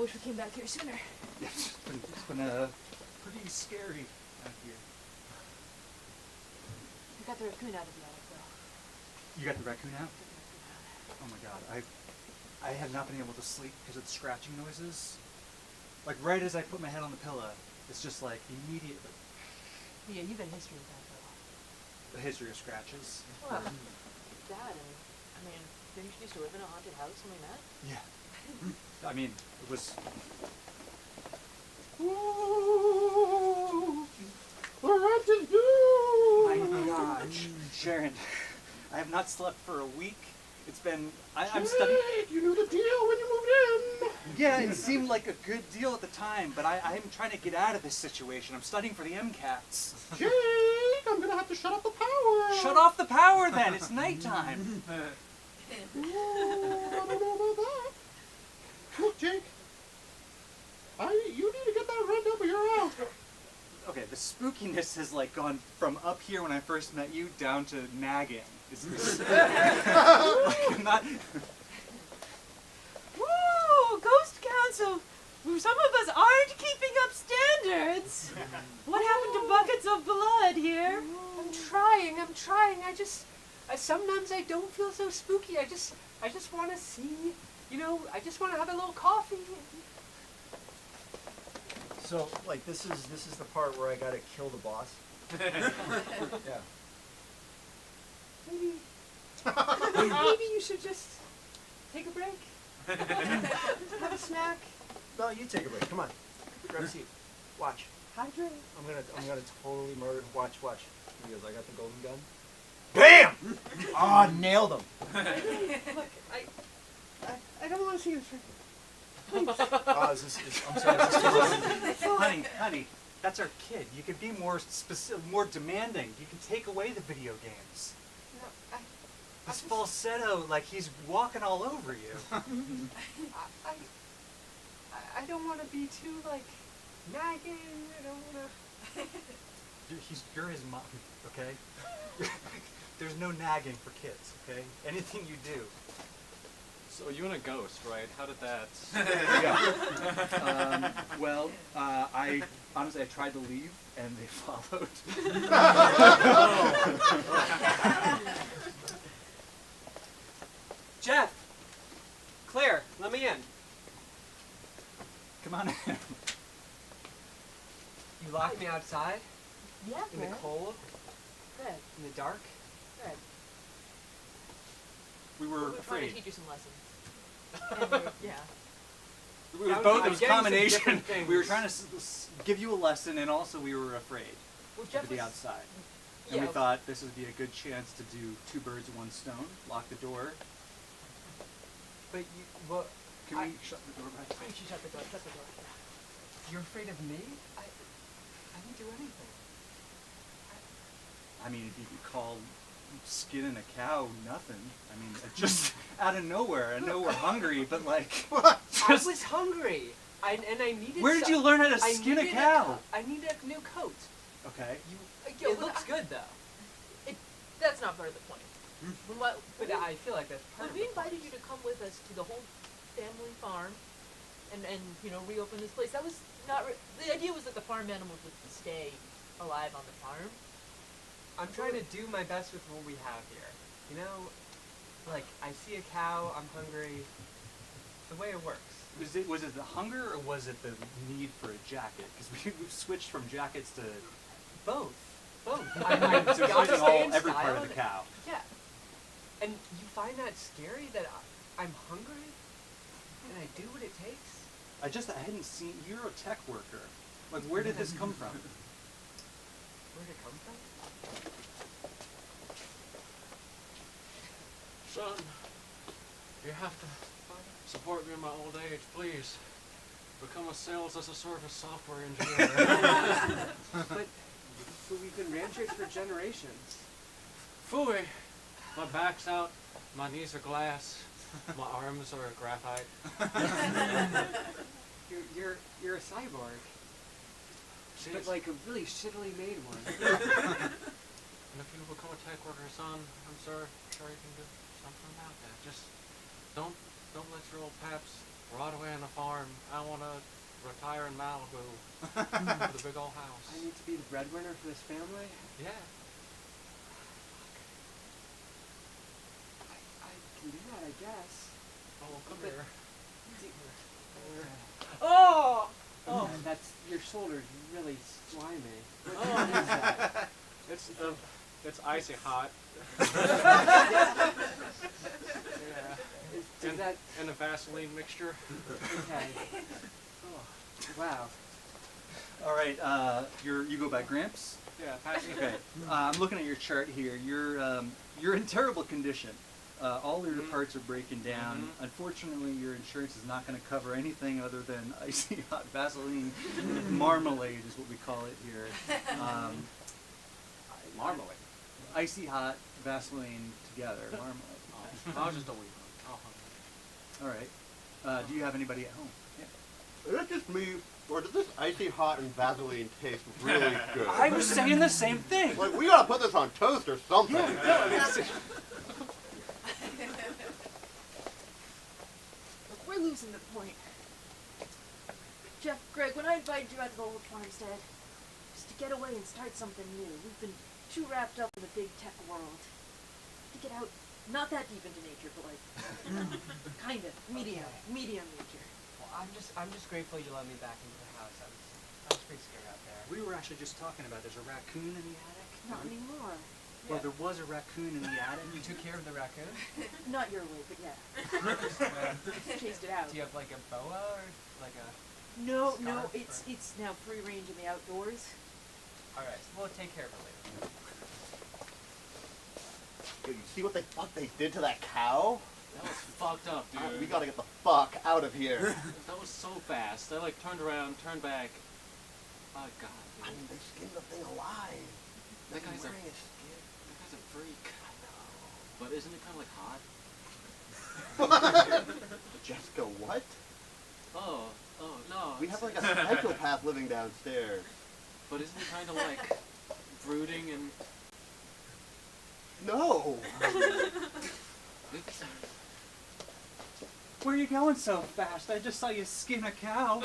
wish we came back here sooner. It's been pretty scary out here. We got the raccoon out of the attic, though. You got the raccoon out? Oh my god, I have not been able to sleep because of the scratching noises. Like right as I put my head on the pillow, it's just like immediately. Yeah, you've had history with that, though. The history of scratches. Well, Dad, and I mean, didn't you used to live in a haunted house when we met? Yeah. I mean, it was. My gosh, Sharon, I have not slept for a week. It's been. I'm studying. You knew the deal when you moved in. Yeah, it seemed like a good deal at the time, but I'm trying to get out of this situation. I'm studying for the MCATs. Jake, I'm gonna have to shut off the power. Shut off the power then. It's nighttime. Ooh, I don't know about that. Look, Jake. You need to get that rent up or you're out. Okay, the spookiness has like gone from up here when I first met you down to nagging. Like, I'm not. Woo! Ghost Council! Some of us aren't keeping up standards. What happened to buckets of blood here? I'm trying. Sometimes I don't feel so spooky. I just want to see, I just want to have a little coffee. So, like, this is the part where I gotta kill the boss. Yeah. Maybe you should just take a break. Have a snack. No, you take a break. Come on. Grab a seat. Watch. Hydrate. I'm gonna totally murder. Watch. He goes, I got the golden gun. BAM! Ah, nailed him. Look, I don't want to see you. Please. I'm sorry. Is this too long? Honey, that's our kid. You can be more specific, more demanding. You can take away the video games. No, This falsetto, like he's walking all over you. I don't want to be too, like, nagging. I don't want to... You're his mom, okay? There's no nagging for kids, okay? Anything you do. So you and a ghost, right? How did that? Yeah. Well, I honestly I tried to leave and they followed. Jeff! Claire, let me in. Come on in. You locked me outside? Yeah, In the cold? Good. In the dark? Good. We were We're trying to afraid. teach you some lessons. Yeah. We were I'm both. It was a getting some combination. different things. We were trying to give you a lesson, and also we were afraid Well, to be outside. And Yeah. we thought this would be a good chance to do two birds, one stone. Lock the door. But you, well, Can we shut the door back? You should shut the door. Shut the door. you're afraid of me? I didn't do anything. I mean, if you could call skinning a cow nothing. I mean, it just out of nowhere. I know we're hungry, but like, I just, was hungry. And I needed where did you learn how to I skin a needed cow? I needed a new coat. Okay. It looks good, though. That's not part of the point. But I feel like that's part When of we the point. invited you to come with us to the whole family farm and reopen this place, that was not the idea was that the farm animals would stay alive on the farm. I'm trying to do my best with what we have here. Like, I see a cow, I'm hungry. The way it works. Was it the hunger or was it the need for a jacket? Because we've switched from jackets to Both. so I it's gotta using stay in every style part of and- the cow. Yeah. And you find that scary that I'm hungry and I do what it takes? I hadn't seen. You're a tech worker. Like, where did this come from? Where'd it come from? Son, you have to support me in my old age, please. Become a sales as a service software engineer. But we've been ranchers for generations. Phooey! My back's out, my knees are glass, my arms are graphite. You're a cyborg. Jeez. But like a really shittily made one. And if you become a tech worker, son, sure you can do something about that. Just don't let your old paps Broadway and a farm. I want to retire in Malibu with a big old house. I need to be the breadwinner for this family. Yeah. I can do that, I guess. Oh, come But- here. Oh! Oh, that's your shoulder's really slimy. What Oh. is that? It's icy hot. Yeah. Is And, that and a Vaseline mixture. okay? Oh, wow. All right, you go by Gramps. Yeah, pass me. Okay, I'm looking at your chart here. You're in terrible condition. All your parts are breaking down. Unfortunately, your insurance is not going to cover anything other than icy hot Vaseline marmalade is what we call it here. Marmalade. Icy hot Vaseline together, marmalade. Oh, I was just a wee one. Oh, All right. Do you have anybody at home? Yeah. Is it just me, or does this icy hot and Vaseline taste really good? I was saying the same thing. Like, we gotta put this on toast or something. We're losing the point. Jeff, Greg, when I invited you out to the old farmstead, just to get away and start something new, we've been too wrapped up in the big tech world. To get out, not that deep into nature, but like, kinda, medium nature. Well, I'm just grateful you let me back into the house. I was pretty scared out there. We were actually just talking about there's a raccoon in the attic. Not anymore. Well, there was a raccoon in the attic. You took care of the raccoon? Not your way, but yeah. Chased it out. Do you have like a boa or like a? No, scarf it's now free range in the outdoors. All right, we'll take care of it later. Yo, you see what they fuck they did to that cow? That was fucked up, dude. We gotta get the fuck out of here. That was so fast. They like turned around, turned back. Oh god, I dude. mean, they skinned the thing alive. That They're guy's wearing a- his skin. That guy's a freak. But isn't it kind of like hot? Jessica, what? Oh, no. We it's- have like a psychopath living downstairs. But isn't it kind of like brooding and? No! It's, Where are you going so fast? I just saw you skin a cow.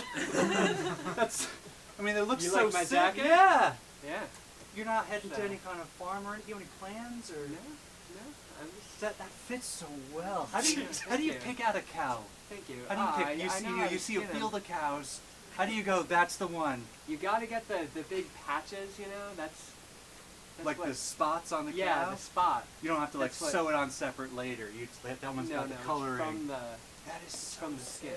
I mean, it looks You so like my sick. jacket? Yeah. Yeah. You're not heading to So- any kind of farm or anything? You have any plans or? No, I'm just. That fits so well. How do you Thank you. pick out a cow? Thank you. How do you pick? You I know how to see a skin 'em. field of cows. How do you go? That's the one. You gotta get the big patches, you know. That's Like what, the spots on the yeah, cow. the spot. You don't have to like That's what- sew it on separate later. That one's got the it's coloring. from the That is so from the skin.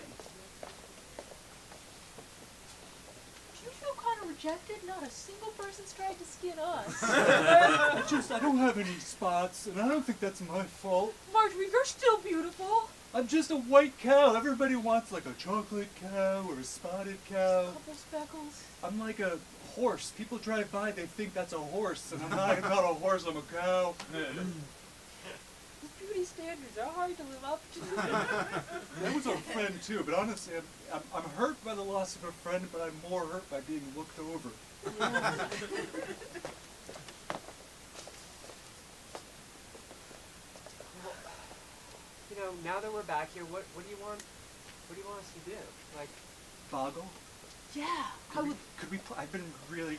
Do you feel kind of rejected? Not a single person's tried to skin us. I don't have any spots, and I don't think that's my fault. Marjorie, you're still beautiful. I'm just a white cow. Everybody wants like a chocolate cow or a spotted cow. Couple speckles. I'm like a horse. People drive by, they think that's a horse, and I'm not a horse, I'm a cow. The beauty standards are hard to live up to. That was our friend too, but honestly, I'm hurt by the loss of a friend, but I'm more hurt by being looked over. Yeah. You know, now that we're back here, what do you want? What do you want us to do? Like, Boggle? Yeah. I would. Could we I've been really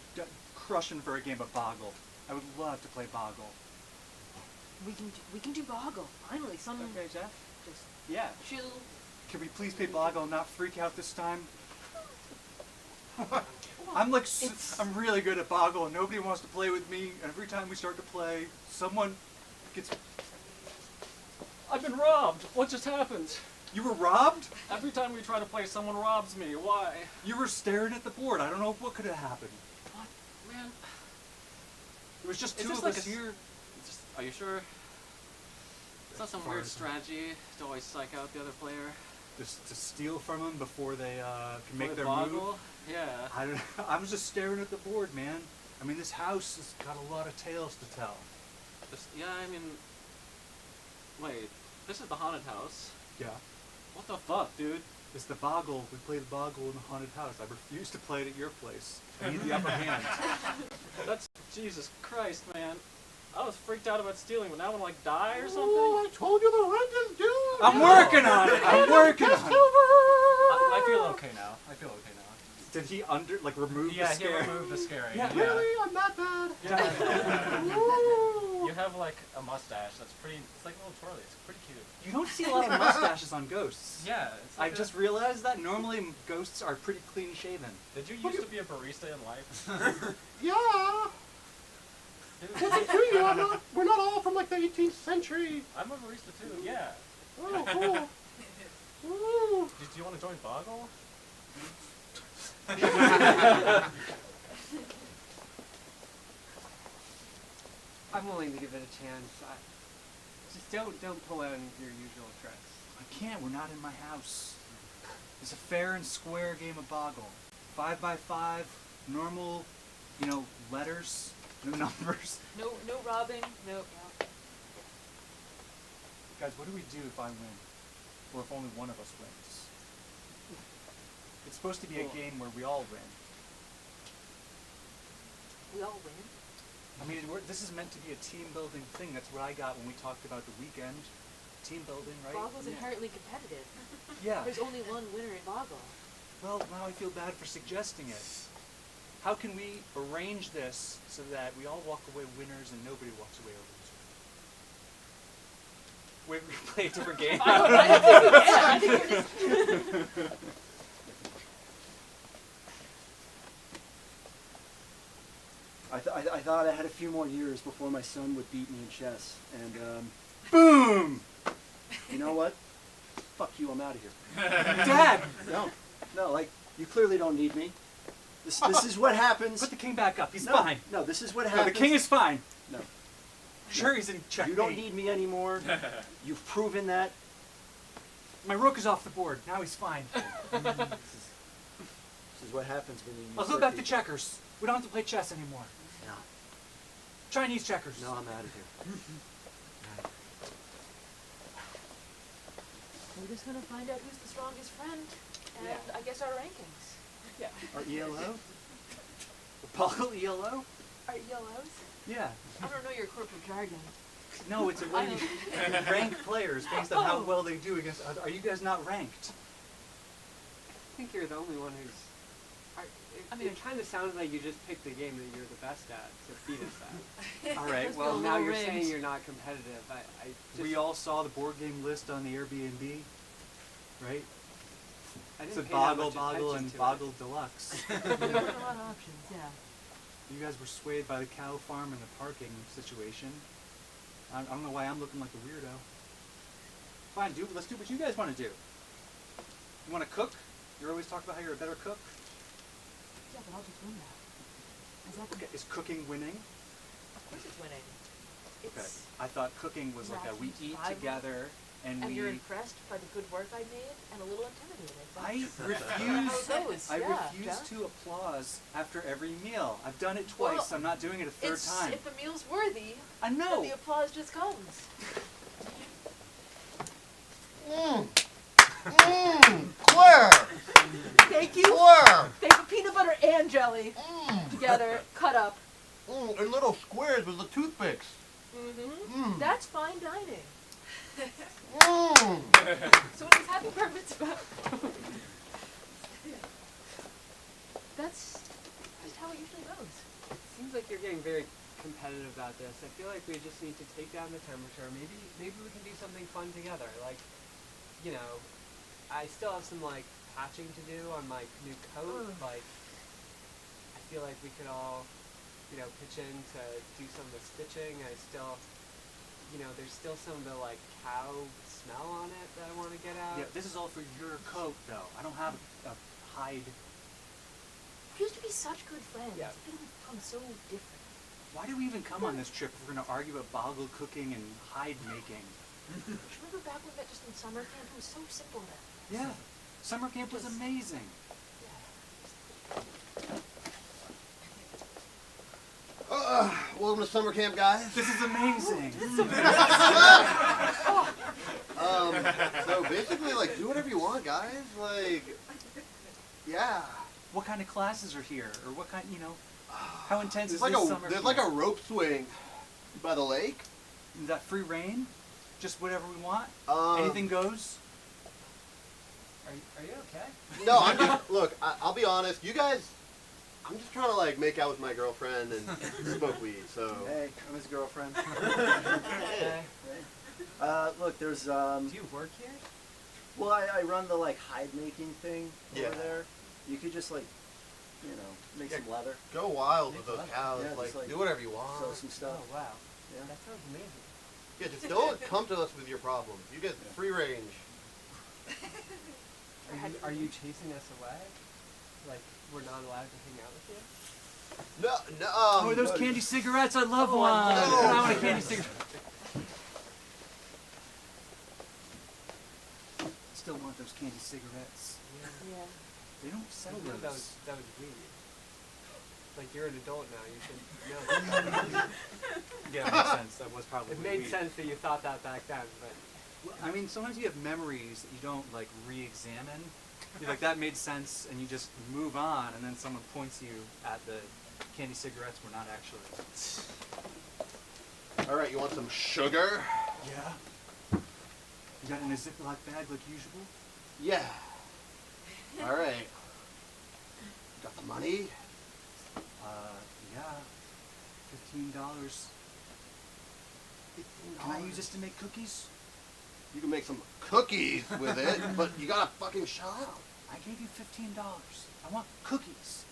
crushing for a game of Boggle. I would love to play Boggle. We can do Boggle. Finally, some okay, Jeff. just Yeah. chill. Can we please play Boggle and not freak out this time? I'm like, I'm really good at Boggle and nobody wants to play with me. And every time we start to play, someone gets... I've been robbed. What just happened? You were robbed? Every time we try to play, someone robs me. Why? You were staring at the board. I don't know what could have happened. What? Man. It was just Is two this of like us a here. Are you sure? It's not some weird strategy to always psych out the other player. Just to steal from them before they can make Play their Boggle? move. Yeah. I don't. I was just staring at the board, man. I mean, this house has got a lot of tales to tell. Yeah, I mean... Wait, this is the haunted house. Yeah. What the fuck, dude? It's the Boggle. We play the Boggle in the haunted house. I refuse to play it at your place. I need the upper hand. That's... Jesus Christ, man. I was freaked out about stealing, but now I'm gonna like die or something. Oh, I told you the rent is due. I'm working on it. I'm working on it. I feel okay now. I feel okay now. Did he remove Yeah, the he scare? removed the scaring. Yeah. Really? I'm not bad. You have like a mustache that's pretty. It's like a little twirly. It's pretty cute. You don't see a lot of mustaches on ghosts. Yeah. It's I like just realized that normally ghosts are pretty clean shaven. Did you used to be a barista in life? Yeah. What's it to you? We're not all from like the 18th century. I'm a barista too. Yeah. Oh, cool. Ooh. Do you want to join Boggle? I'm willing to give it a chance. Just don't pull out your usual tricks. I can't. We're not in my house. It's a fair and square game of Boggle. 5x5, normal, letters, no numbers. No robbing. No. Guys, what do we do if I win? Or if only one of us wins? It's supposed to be a game where we all win. We all win. I mean, this is meant to be a team-building thing. That's what I got when we talked about the weekend. Team building, right? Boggle's inherently competitive. Yeah. There's only one winner in Boggle. Well, now I feel bad for suggesting it. How can we arrange this so that we all walk away winners and nobody walks away a loser? We play a different game. I think we're just... I thought I had a few more years before my son would beat me in chess, and Boom! you know what? Fuck you, I'm out of here. Dad! No, like, you clearly don't need me. This is what happens. Put the king back up. He's No, fine. No, this is what No, happens. the king is fine. No. Sure, he's in checkmate. You don't need me anymore. You've proven that. My rook is off the board. Now he's fine. This is what happens when you Let's go usurp back to people. checkers. We don't have to play chess anymore. No. Chinese checkers. No, I'm out of here. We're just gonna find out who's the strongest friend, and Yeah. I guess our rankings. Yeah. Our ELO? The Boggle ELO? Our ELOs? Yeah. I don't know your corporate jargon. No, it's a way you rank players based on how well they do against other. Are you guys not ranked? I think you're the only one who's. It kind of sounds like you just picked the game that you're the best at to beat us at. All right, Those well, feel Now low you're rigged. saying you're not competitive. We all saw the board game list on the Airbnb, right? I It's didn't a pay that Boggle, much Boggle, attention and to Boggle Deluxe. There's a lot of options, yeah. You guys were swayed by the cow farm and the parking situation. I don't know why I'm looking like a weirdo. Fine, let's do what you guys want to do. You want to cook? You always talk about how you're a better cook. Yeah, but I'll just win that. Is that Okay, is cooking winning? Of course it's winning. Okay. It's... I thought cooking was like a we eat Survival. together and And we. you're impressed by the good work I made and a little intimidated. I That's refuse. how it goes. I Yeah, refuse Jeff. to applause after every meal. I've done it twice. Well, I'm not doing it a third It's time. if the meal's worthy, I then know. the applause just comes. Claire! Thank you. Claire! They have peanut butter and jelly together, cut up. In little squares with the toothpicks. Mm-hmm. That's fine dining. Mm. So it was happy bar mitzvah. That's just how it usually goes. Seems like you're getting very competitive about this. I feel like we just need to take down the temperature. Maybe we can do something fun together. Like, I still have some patching to do on my new coat. Like, I feel like we could all, pitch in to do some of the stitching. I still, there's still some of the cow smell on it that I want to get out. Yeah, this is all for your coat, though. I don't have a hide. We used to be such good friends. Yeah. It's become so different. Why do we even come on this trip if we're going to argue about boggle cooking and hide making? Remember back when we met just in summer camp? It was so simple then. Yeah. Summer camp was amazing. Welcome to summer camp, guys. This is amazing. So basically, do whatever you want, guys. Yeah. What kind of classes are here? Or what kind, how intense There's is this summer there's camp? a rope swing. By the lake? Is that free reign? Just whatever we want? Anything goes? Are you okay? No, I'm just, look, I'll be honest. You guys, I'm just trying to like make out with my girlfriend and smoke weed. So. Hey, I'm his girlfriend. Okay. Look, there's Do you work here? well, I run the like hide making thing Yeah. over there. You could just like, make some leather, Go wild with those cows. Yeah, like, just, like, do whatever you want. sell some stuff. Oh wow. Yeah. That sounds amazing. Yeah, just don't come to us with your problems. You get free range. Are you chasing us away? Like we're not allowed to hang out with you? No, no. Oh, are those candy cigarettes? I love one. I want a candy cigarette. Still want those candy cigarettes. Yeah. They don't sell I know those. that was weird. Like you're an adult now, you should know. Yeah, makes sense. That was probably It made weird. sense that you thought that back then, but I mean, sometimes you have memories that you don't like re-examine. You're like, that made sense, and you just move on, and then someone points you at the candy cigarettes were not actually. All right, you want some sugar? Yeah. You got it in a Ziploc bag like usual? Yeah. All right. Got the money? Yeah. $15. Can I use this to make cookies? You can make some cookies with it, but you gotta fucking shell out. I gave you $15. I want cookies.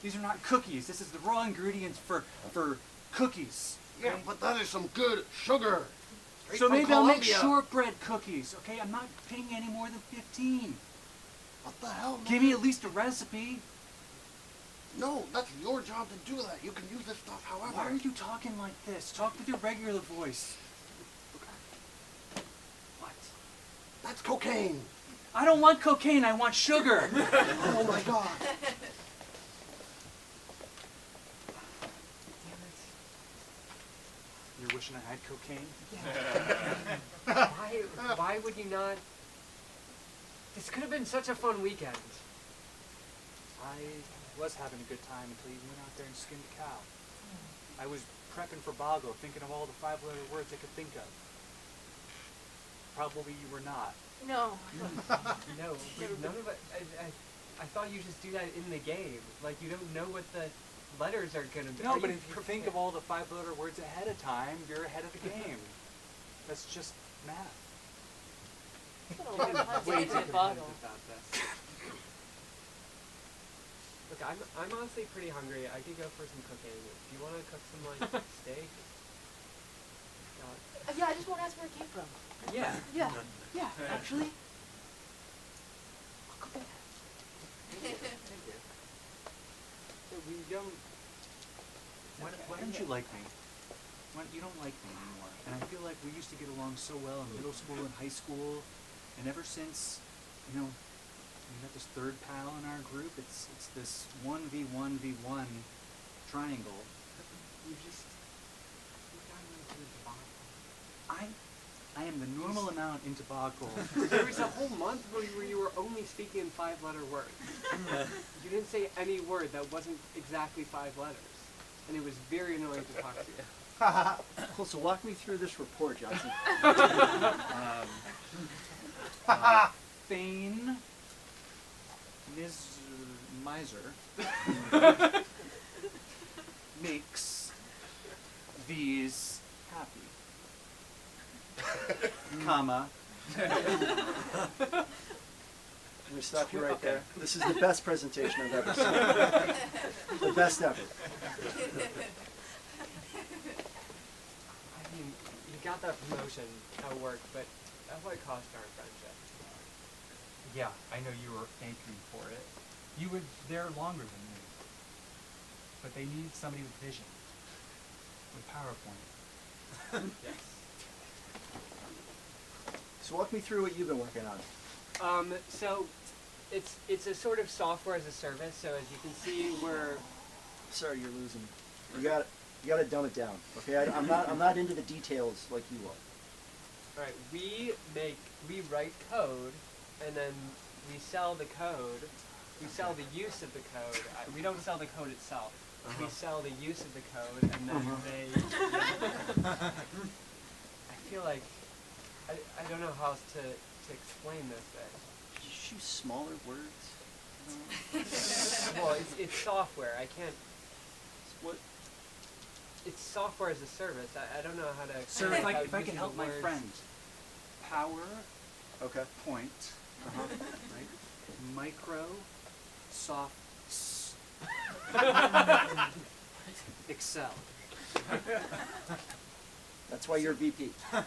These are not cookies. This is the raw ingredients for cookies. Yeah, okay? but that is some good sugar. Straight So from maybe I'll make Colombia. shortbread cookies, okay? I'm not paying any more than 15. What the hell, man? Give me at least a recipe. No, that's your job to do that. You can use this stuff however. Why are you talking like this? Talk with your regular voice. What? That's cocaine. I don't want cocaine, I want sugar. Oh my god. You're wishing I had cocaine? why would you not? This could have been such a fun weekend. I was having a good time until you went out there and skinned a cow. I was prepping for Boggle, thinking of all the 5-letter words I could think of. Probably you were not. No. No, none of it. I thought you just do that in the game. Like you don't know what the letters are gonna be. No, Are but you if you think of all the 5-letter words ahead of time, you're ahead of the game. That's just math. way too competitive bottle. about this. Look, I'm honestly pretty hungry. I could go for some cooking. Do you want to cook some like steak? Yeah, I just won't ask where it came from. Yeah. Yeah. Yeah, actually. I'll cook that. So we don't. Why don't you like me? You don't like me anymore. And I feel like we used to get along so well in middle school and high school. And ever since, we got this third pal in our group. It's this 1v1v1 triangle. You've gotten into the debacle. I am the normal amount into Boggle. There was a whole month where you were only speaking in 5-letter words. You didn't say any word that wasn't exactly 5 letters. And it was very annoying to talk to you. Cool. So walk me through this report, Johnson. Thane Miser makes these happy. Comma. I'm gonna stop you right there. This is the best presentation I've ever seen. The best ever. I mean, you got that promotion at work, but at what cost our friendship? Yeah, I know you were thanking me for it. You were there longer than me. But they need somebody with vision. With PowerPoint. Yes. So walk me through what you've been working on. So it's a sort of software as a service. So as you can see, we're Sorry, you're losing me. You gotta dumb it down. Okay, I'm not into the details like you are. all right. We write code, and then we sell the code. We sell the use of the code. We don't sell the code itself. we sell the use of the code, and then they. I feel like I don't know how else to explain this. Could you use smaller words? Well, it's software. I can't. What? It's software as a service. I don't know how to. Sir, explain if I using can help the my words- friend. Power, Okay. point, right? Micro, soft, Excel. That's why you're VP. I'm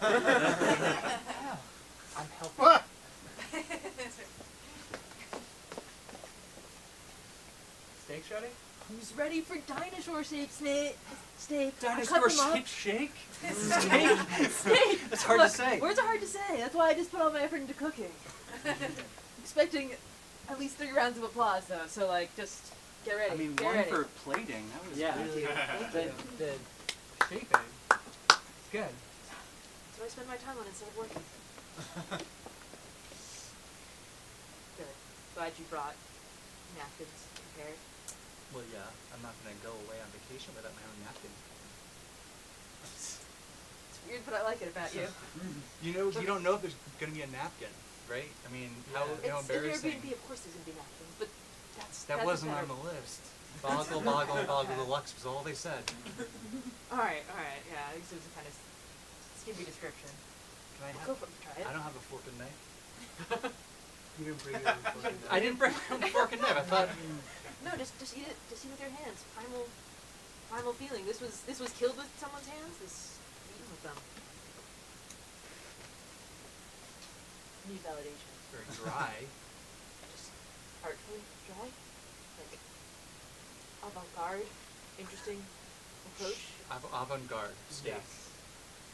helping. Steaks ready? Who's ready for dinosaur steak? Steak. I cut Dinosaur them up. shaped shake? Steak. That's hard Look, to say. Words are hard to say. That's why I just put all my effort into cooking. Expecting at least 3 rounds of applause, though. So like, just get ready. I mean, get one ready. for plating. That was Yeah. really The shaping. It's good. That's what I spend my time on instead of working. Good. Glad you brought napkins prepared. Well, yeah, I'm not gonna go away on vacation without my own napkin. It's weird, but I like it about you. You know, you don't know if there's gonna be a napkin, right? I mean, how Yeah. It's in embarrassing. Airbnb, of course there's gonna be napkins, but That that's wasn't better. on the list. Boggle, boggle, boggle deluxe was all they said. Alright, yeah, I think it was a kind of skimpy description. Can I Go have? for it, try it. I don't have a fork and knife. You didn't bring your own fork and knife. I didn't bring my own fork and knife. I thought. No, just eat it. Just eat with your hands. Primal feeling. This was killed with someone's hands. This eaten with them. Need validation. Very dry. Just artfully dry. Like avant-garde, interesting approach. Avant-garde steak. Yes.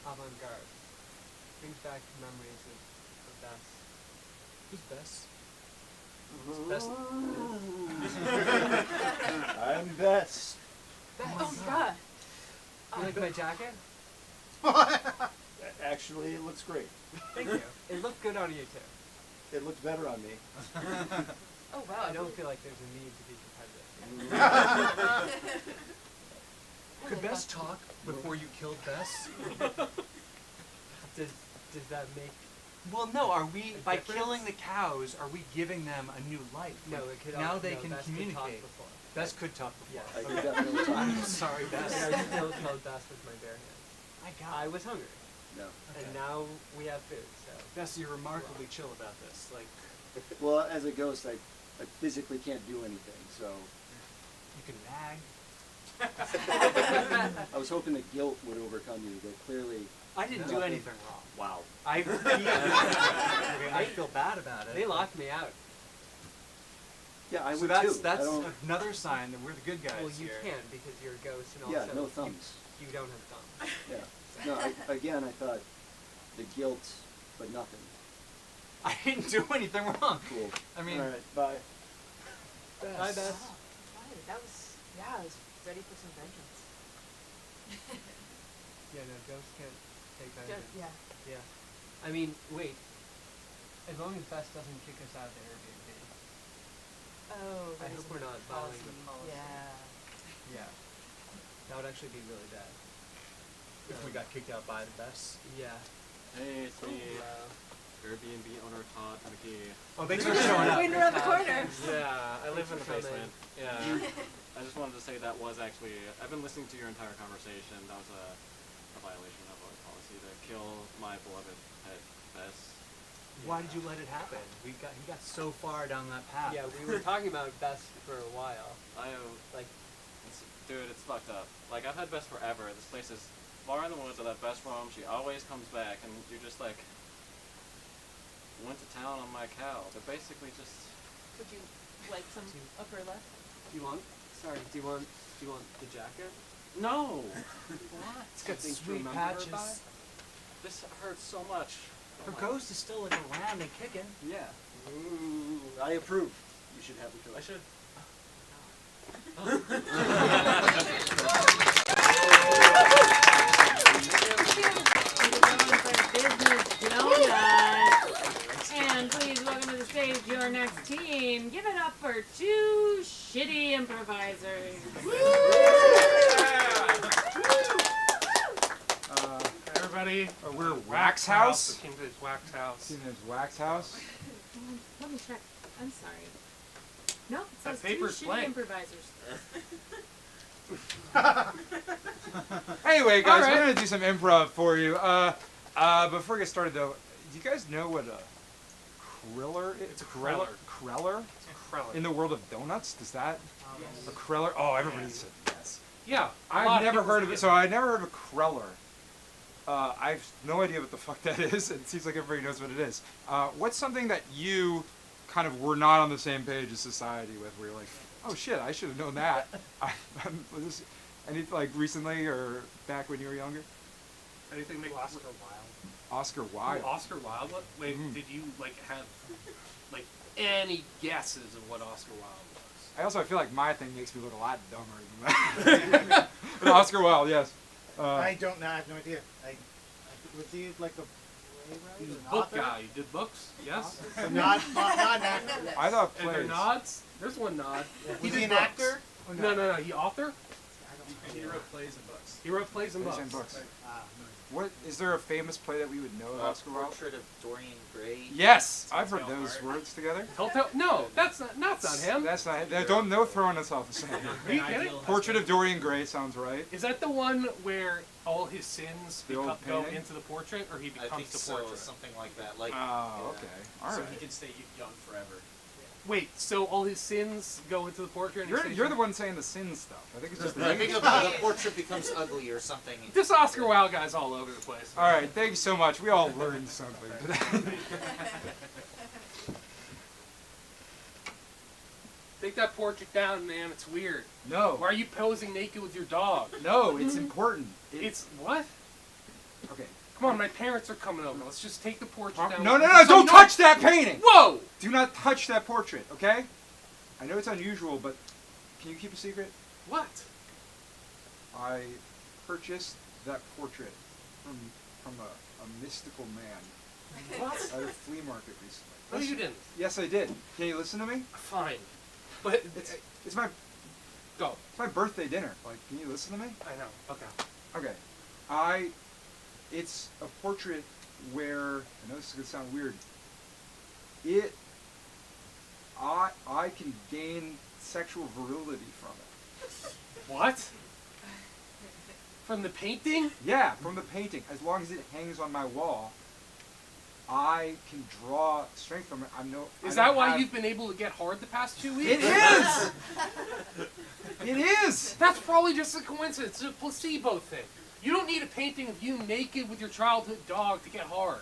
Avant-garde. Brings back memories of Bess. Who's Bess? Best. I'm Bess. Oh God. You like my jacket? Actually, it looks great. Thank you. It looked good on you too. It looks better on me. Oh wow. I don't feel like there's a need to be competitive. Could Bess talk before you killed Bess? Does that make Well, no. Are we A by difference? killing the cows? Are we giving them a new life? no? It could Now al- they no, can Bess could talk communicate. before. Bess could talk before. Yes. I Okay. could definitely talk. I'm sorry, Bess. And I still killed Bess with my bare hands. I was hungry, No. and now we have food. So Bess, you're remarkably chill about this. Like, Well, as a ghost, I physically can't do anything, so you can nag. I was hoping that guilt would overcome you, but clearly, I didn't do anything wrong. wow. I feel bad about it. they locked me out. Yeah, I So would that's too. that's I don't, another sign that we're the good guys Well, you here. can because you're a ghost, and also yeah, no thumbs. You don't have thumbs. Yeah. No, again, I thought the guilt, but nothing. I didn't do anything wrong. Cool. I mean, all right, bye. Bye, Bess. Oh, right. That was I was ready for some vengeance. Yeah, no, ghosts can't take Just, vengeance. yeah. I mean, wait. As long as Bess doesn't kick us out of the Airbnb. Oh. I hope we're not violating the policy. Yeah. Yeah. That would actually be really bad. if we got kicked out by the Bess. Yeah. Hey, it's me, Wow. Airbnb owner Todd McGee. Oh, thanks for showing up. Waiting around the corner. Yeah, I live in the Thanks for coming. basement. Yeah. I just wanted to say that was actually, I've been listening to your entire conversation. That was a violation of our policy to kill my beloved pet, Bess. Why did you let it happen? He got so far down that path. Yeah, we were talking about Bess for a while. Like, dude, it's fucked up. Like, I've had Bess forever. This place is far in the woods of that Bess roam. She always comes back, and you're just like, went to town on my cow. They're basically just. Would you like some upper left? You want? Sorry, do you want the jacket? No! What? It's got Something to sweet remember her patches. by? This hurts so much. Her Oh my- ghost is still like around and kicking. Yeah. Ooh, I approve. You should have the I ghost. should. Business donuts. And please welcome to the stage your next team. Give it up for Two shitty improvisers. Everybody, We're Wax House. The Kingdom's Wax House. Kingdom's Wax House. Let me check. I'm sorry. No, it That says two paper's shitty blank. improvisers. Anyway, guys, All right. we're gonna do some improv for you. Before we get started, though, do you guys know what a Kriller is? It's a Kreller. Kreller? Kreller. In the world of donuts, does that? A Kreller? Oh, everybody said yes. Yeah. a lot I've never people heard of say it, so I never heard of a Kreller. I have no idea what the fuck that is. It seems like everybody knows what it is. What's something that you kind of were not on the same page as society with, where you're like, oh shit, I should have known that. Like recently or back when you were younger? Anything make Oscar Wilde? Oscar Wilde. Ooh, Oscar Wilde? What? Wait, Mhm. did you like have like any guesses of what Oscar Wilde was? I feel like my thing makes me look a lot dumber than that. But Oscar Wilde, yes. I don't know. I have no idea. Was he like a playwright? He's or a an book author? guy. He did books. Yes. So not an actor. I thought And there plays. nods. There's one nod. Was did he an books. actor? Or No. He author. I don't He know. wrote plays and books. He wrote plays and Plays books. and books. Ah, What is there a famous play that we would know of Oscar Wilde? Portrait of Dorian Gray. Yes, I've heard Telltale those Heart. words together. Telltale. No, that's not him. That's not. Don't no throwing us off the same. Are you kidding? Portrait of Dorian Gray sounds right. Is that the one where all his sins The old go painting? into the portrait, or he I becomes think the so, portrait? something like that. Like, Oh, okay. All so right. he can stay young forever. Wait, so all his sins go into the portrait? And he stays You're the young? one saying the sin stuff. I think it's just the I think age. the portrait becomes ugly or something. This Oscar Wilde guy's all over the place. All right, thank you so much. We all learned something today. Take that portrait down, man. It's weird. No, Why are you posing naked with your dog? no, it's important. It's what? Okay. Come on, my parents are coming over. Let's just take the portrait down. No, So don't you touch that painting. Whoa! Do not touch that portrait, okay? I know it's unusual, but can you keep a secret? What? I purchased that portrait from a mystical man What? at a flea market recently. No, you didn't. Yes, I did. Can you listen to me? Fine. But It's my go. it's my birthday dinner. Like, can you listen to me? I know. Okay. Okay. It's a portrait where, I know this is gonna sound weird. I can gain sexual virility from it. What? From the painting? Yeah, from the painting. As long as it hangs on my wall, I can draw strength from it. Is that why you've been able to get hard the past 2 weeks? It is! It is! That's probably just a coincidence. It's a placebo thing. You don't need a painting of you naked with your childhood dog to get hard.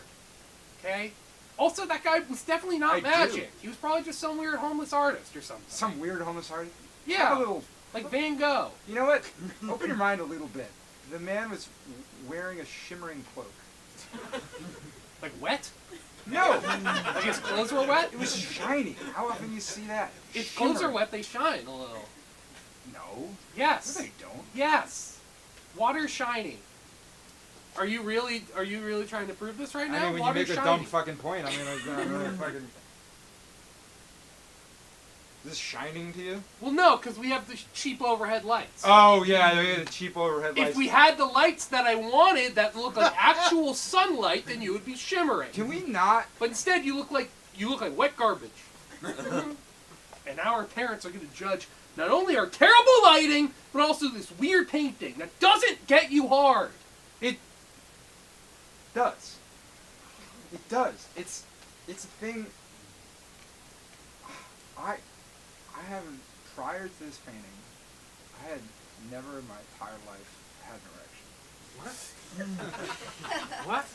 Okay? Also, that guy was definitely not I do. magic. He was probably just some weird homeless artist or something. Some weird homeless artist. Yeah. Have a little. Like Van Gogh. You know what? Open your mind a little bit. The man was wearing a shimmering cloak. Like wet? No! Like his clothes were wet? It was shiny. How often do you see that? If clothes are Shimmering. wet, they shine a little. No. Yes. No, they don't. Yes. Water's shiny. Are you really trying to prove this right now? I mean, when you Water's make a shiny. dumb fucking point, I mean, like, really fucking. Is this shining to you? Well, no, because we have the cheap overhead lights. Oh yeah, they had the cheap overhead lights. If we had the lights that I wanted that look like actual sunlight, then you would be shimmering. Can we not? But instead, you look like wet garbage. And now our parents are going to judge not only our terrible lighting, but also this weird painting that doesn't get you hard. It does. It does. It's a thing. I haven't, prior to this painting, I had never in my entire life had an erection. What? What?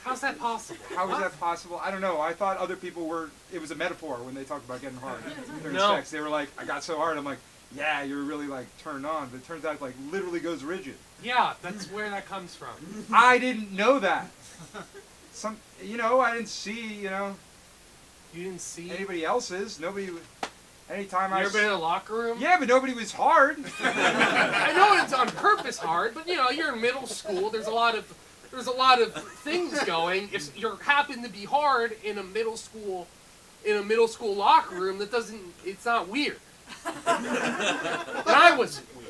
How's that possible? How is What? that possible? I don't know. I thought other people were, it was a metaphor when they talked about getting hard during No. sex. They were like, I got so hard. I'm like, yeah, you're really like turned on. But it turns out like literally goes rigid. Yeah, that's where that comes from. I didn't know that. I didn't see, You didn't see? anybody else's. Nobody, anytime You I ever been in a locker room? yeah, but nobody was hard. I know it's on purpose hard, but you're in middle school. There's a lot of things going. If you happen to be hard in a middle school in a middle school locker room, it's not weird. And I wasn't weird.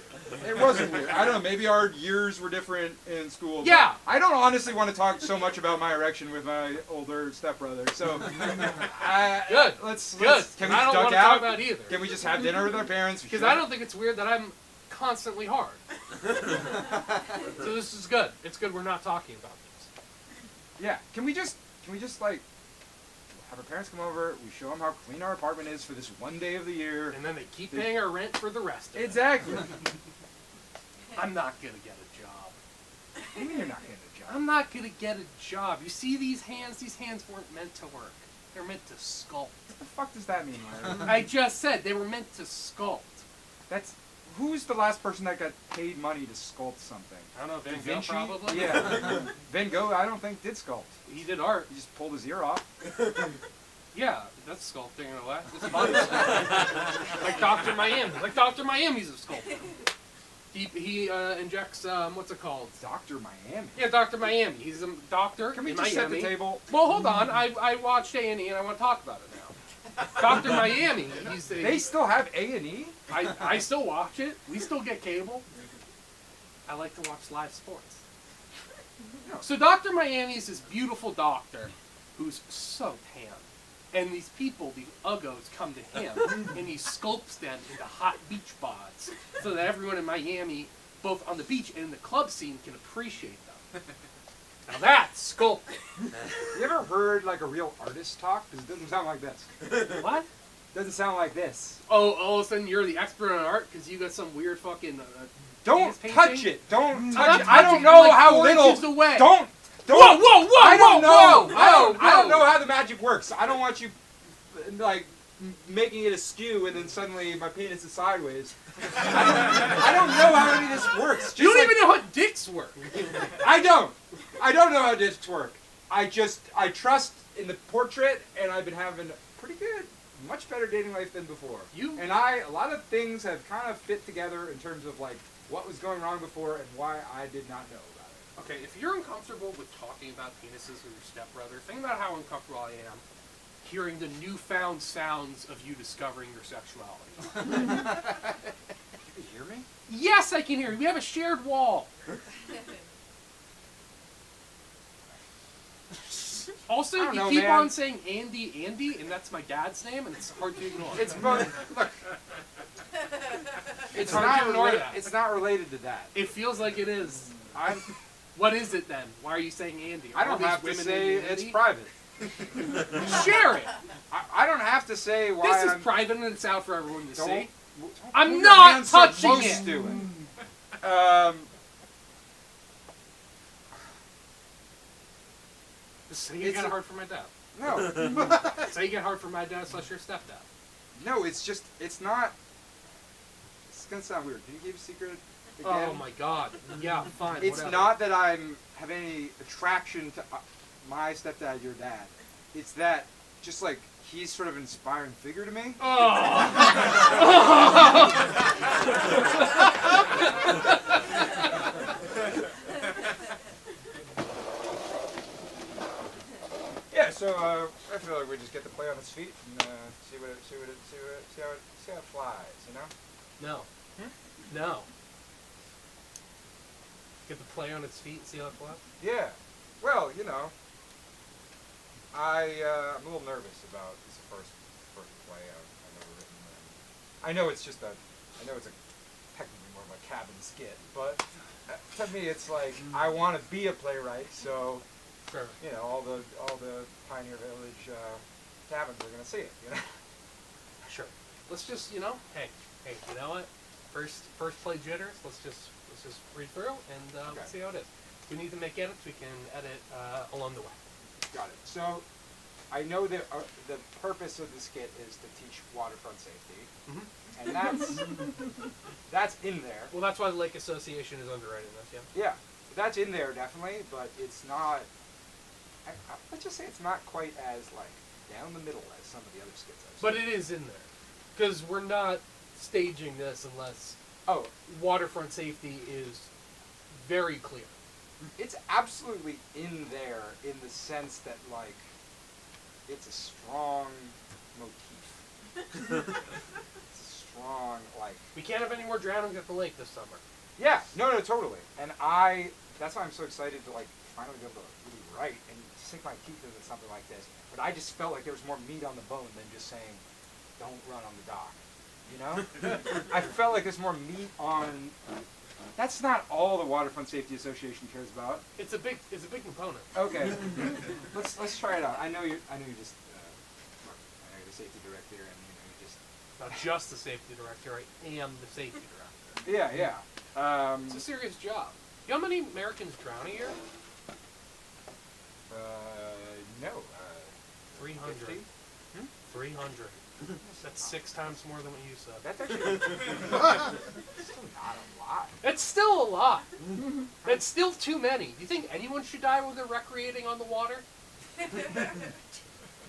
It wasn't weird. I don't know. Maybe our years were different in school. but Yeah. I don't honestly want to talk so much about my erection with my older stepbrother. So, Good. Let's can we I don't duck want to out? talk about it either. Can we just have dinner with our parents? Because I don't think it's weird that I'm constantly hard. So this is good. It's good we're not talking about this. Yeah. Can we just like have our parents come over? We show them how clean our apartment is for this one day of the year. And then they keep paying our rent for the rest of it. Exactly. I'm not going to get a job. What do you mean you're not getting a job? I'm not going to get a job. You see these hands? These hands weren't meant to work. They're meant to sculpt. What the fuck does that mean, Larry? I just said they were meant to sculpt. Who's the last person that got paid money to sculpt something? I don't know, Van Da Gogh Vinci? probably? Yeah. Van Gogh, I don't think did sculpt. He did art. He just pulled his ear off. Yeah, that's sculpting in a way. It's body sculpting. Like Dr. Miami. Like Dr. Miami's a sculptor. He injects, what's it called? Dr. Miami? Yeah, Dr. Miami. He's a doctor Can we in just Miami. set the table? Well, hold on. I watched A&E and I want to talk about it now. Dr. Miami. They still have A&E? I still watch it. We still get cable. I like to watch live sports. So Dr. Miami is this beautiful doctor who's so tan. And these people, these uggos, come to him, and he sculpts them into hot beach bods so that everyone in Miami, both on the beach and in the club scene, can appreciate them. Now that's sculpting. You ever heard like a real artist talk? Because it doesn't sound like this. What? Doesn't sound like this. Oh, all of a sudden you're the expert on art because you got some weird fucking... Don't painting? touch it. Don't I'm touch not it. I touching don't it. know I'm like how 4 little. inches away. Don't. Whoa, whoa, whoa, I don't whoa, know. whoa, I don't whoa. know how the magic works. I don't want you like making it askew and then suddenly my penis is sideways. I don't know how any of this works. Just You don't like, even know how dicks work. I don't know how discs work. I trust in the portrait, and I've been having a pretty good, much better dating life than before. And a lot of things have kind of fit together in terms of like what was going wrong before and why I did not know about it. Okay, if you're uncomfortable with talking about penises with your stepbrother, think about how uncomfortable I am hearing the newfound sounds of you discovering your sexuality. You hear me? Yes, I can hear you. We have a shared wall. Also, I don't you know, keep man. on saying Andy, and that's my dad's name, and it's hard to ignore. It's both. Look, It's hard to ignore that. It's not related to that. It feels like it is. What is it then? Why are you saying Andy? I Are all don't these have to women say named it's Andy? private. Share it. I don't have to say why. This is I'm, private and it's out for everyone to don't, see. don't I'm put your not hands so touching close it. to it. Say you get hard for my dad. No. Say you get hard for my dad / your stepdad. No, it's not. It's gonna sound weird. Can you give a secret again? Oh my god. Yeah, fine. It's whatever. not that I'm have any attraction to my stepdad, your dad. It's that just like he's sort of an inspiring figure to me. Yeah, so I feel like we just get to play on its feet and see how it flies, you know? No. No. Get the play on its feet and see how it flies? Yeah. Well, you know, I'm a little nervous about this first play I've ever written. I know it's just I know it's technically more of a cabin skit, but to me it's like I want to be a playwright, so Sure. you know all the Pioneer Village cabins are gonna see it, you know. Sure. Let's just, hey, you know what? First play jitters. Let's just read through and Okay. see how it is. If we need to make edits, we can edit along the way. Got it. So I know that the purpose of the skit is to teach waterfront safety, and that's in there. Well, that's why the Lake Association is underwriting this, yeah? Yeah, that's in there definitely, but it's not. Let's just say it's not quite as like down the middle as some of the other skits I've seen. But it is in there. Because we're not staging this unless waterfront safety is very clear. It's absolutely in there in the sense that like it's a strong motif. Strong, like. We can't have any more drownings at the lake this summer. Yeah, no, totally. And that's why I'm so excited to like finally be able to really write and sink my teeth into something like this. But I just felt like there was more meat on the bone than just saying, don't run on the dock. You know? I felt like there's more meat on. That's not all the Waterfront Safety Association cares about. It's a big component. Okay, let's try it out. I know you just. I know you're the safety director, and you just. Not just the safety director, I am the safety director. Yeah. It's a serious job. You know how many Americans drown a year? No. 300. 50? 300. That's 6 times more than what you said. That's actually still not a lot. That's still a lot. That's still too many. Do you think anyone should die when they're recreating on the water?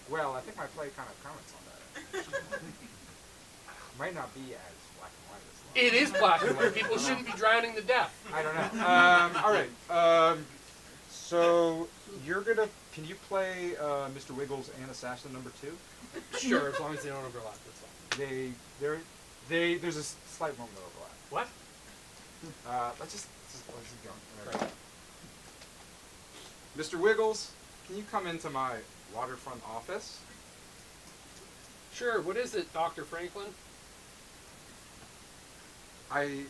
Well, I think my play kind of comments on that. Might not be as black and white as It is black and white. People shouldn't be drowning to death. I don't know. All right. So you're gonna. Can you play Mr. Wiggles and Assassin number 2? Sure, as long as they don't overlap. That's all. There's a slight moment of overlap. What? Let's just go. Right. Mr. Wiggles, can you come into my waterfront office? Sure. What is it, Dr. Franklin? I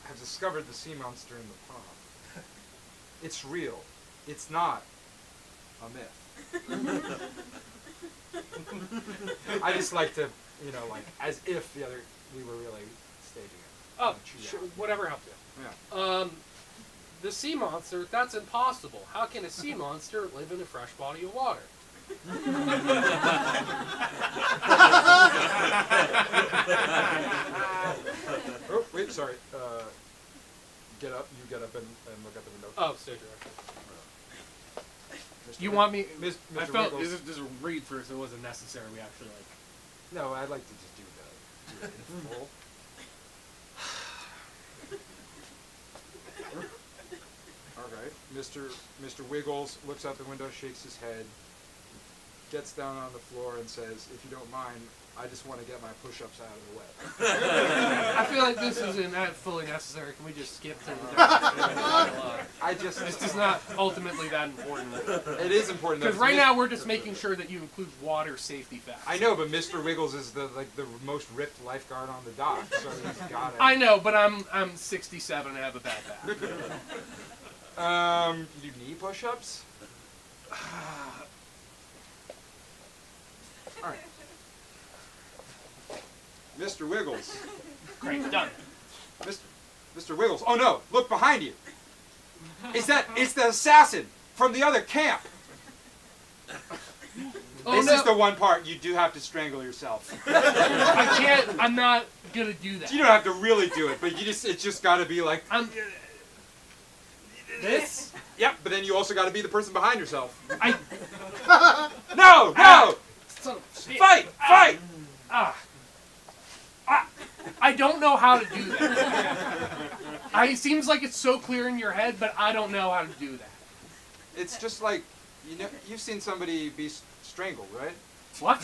have discovered the sea monster in the pond. It's real. It's not a myth. I just like to, like as if we were really staging it. Oh, sure, whatever helps you. Yeah. The sea monster, that's impossible. How can a sea monster live in a fresh body of water? Oh, wait, sorry. Get up. You get up and look out the window. Oh, stage director. Mr. You want me? Mr. I felt Wiggles. this is a read first. It wasn't necessary. We actually like. No, I'd like to just do it in full. All right. Mr. Wiggles looks out the window, shakes his head, gets down on the floor, and says, "If you don't mind, I just want to get my push-ups out of the way." I feel like this isn't fully necessary. Can we just skip to the This This is not ultimately that important. It is important Because right now we're just making sure that you include water safety facts. I know, but Mr. Wiggles is the most ripped lifeguard on the dock, so he's got it. I know, but I'm 67 and I have a bad back. You need push-ups? All right. Mr. Wiggles. Great, done. Mr. Wiggles. Oh no! Look behind you. It's the assassin from the other camp. Oh, This no. is the one part you do have to strangle yourself. I can't. I'm not gonna do that. You don't have to really do it, but it's just got to be like. This? Yep, but then you also got to be the person behind yourself. No! Son of a shit. Fight! I don't know how to do that. It seems like it's so clear in your head, but I don't know how to do that. It's just like, you've seen somebody be strangled, right? What?